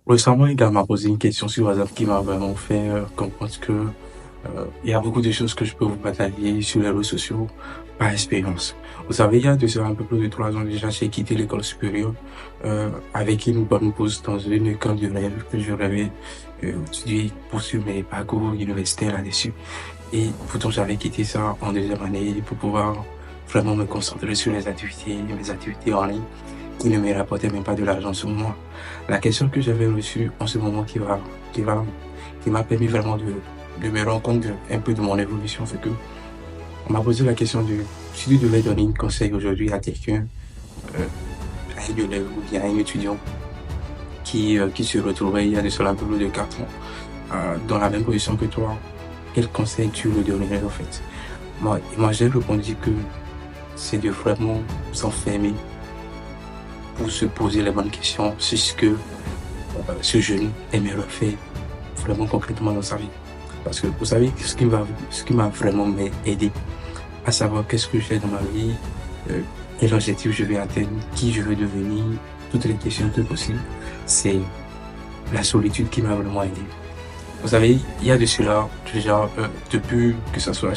Récemment, un gars m'a posé une question sur WhatsApp qui m'a vraiment fait comprendre que il y a beaucoup de choses que je peux vous partager sur les réseaux sociaux par expérience. Vous savez, il y a de cela un peu plus de 3 ans déjà, j'ai quitté l'école supérieure avec une bonne pause dans une école de rêve que je rêvais étudier poursuivre mes parcours universitaires là-dessus. Et pourtant, j'avais quitté ça en deuxième année pour pouvoir vraiment me concentrer sur les activités en ligne qui ne me rapportaient même pas de l'argent sur moi. La question que j'avais reçue en ce moment qui va, qui m'a permis vraiment de me rendre compte un peu de mon évolution, c'est que on m'a posé la question de si tu devais donner un conseil aujourd'hui à quelqu'un, euh, à un élève ou bien à un étudiant qui se retrouverait il y a de cela un peu plus de 4 ans dans la même position que toi, quel conseil tu lui donnerais en fait? Moi j'ai répondu que c'est de vraiment s'enfermer pour se poser les bonnes questions sur ce que ce jeune aimerait faire vraiment concrètement dans sa vie. Parce que vous savez, ce qui m'a vraiment aidé à savoir qu'est-ce que je fais dans ma vie, euh, quel objectif je vais atteindre, qui je veux devenir, toutes les questions que possible, c'est la solitude qui m'a vraiment aidé. Vous savez, il y a de cela, déjà, depuis que ça soit,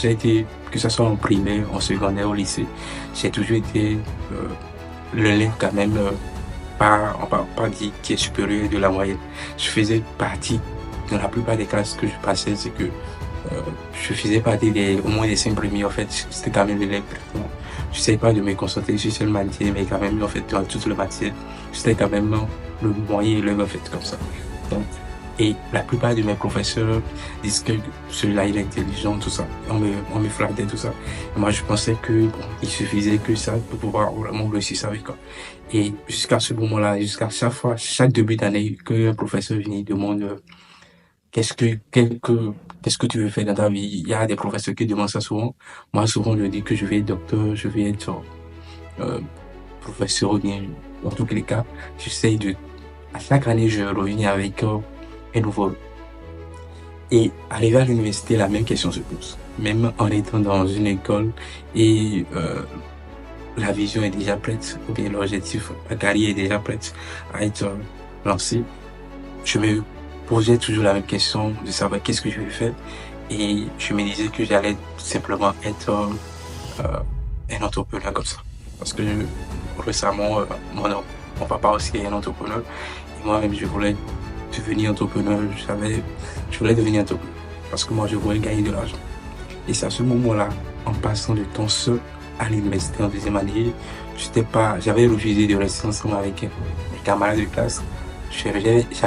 que ça soit en primaire, en secondaire, au lycée, j'ai toujours été l'élève quand même on pas dire qui est supérieur de la moyenne. Je faisais partie, dans la plupart des classes que je passais, c'est que je faisais partie au moins des 5 premiers, en fait, c'était quand même l'élève. Je sais pas de me concentrer sur cette matière, mais quand même, en fait, dans toute la matière, j'étais quand même le moyen élève, en fait, comme ça. Donc, et la plupart de mes professeurs disent que celui-là, il est intelligent, tout ça. On me flattait, tout ça. Et moi, je pensais que, bon, il suffisait que ça pour pouvoir vraiment réussir ça avec quoi. Et jusqu'à ce moment-là, jusqu'à chaque fois, chaque début d'année, qu'un professeur vient demande qu'est-ce que, quel que- qu'est-ce que tu veux faire dans ta vie? Il y a des professeurs qui demandent ça souvent. Moi, souvent, je dis que je vais être docteur, je vais être euh, professeur, ou bien, dans tous les cas, j'essaye de, à chaque année, je reviens avec un nouveau. Et arrivé à l'université, la même question se pose. Même en étant dans une école et la vision est déjà prête, ou bien l'objectif, la carrière est déjà prête à être lancée, je me posais toujours la même question de savoir qu'est-ce que je vais faire. Et je me disais que j'allais simplement être un entrepreneur comme ça. Parce que récemment, mon papa aussi est un entrepreneur. Et moi-même, je voulais devenir entrepreneur. Je voulais devenir entrepreneur. Parce que moi, je voulais gagner de l'argent. Et c'est à ce moment-là, en passant de temps seul à l'université en deuxième année, j'avais refusé de rester ensemble avec mes camarades de classe. J'avais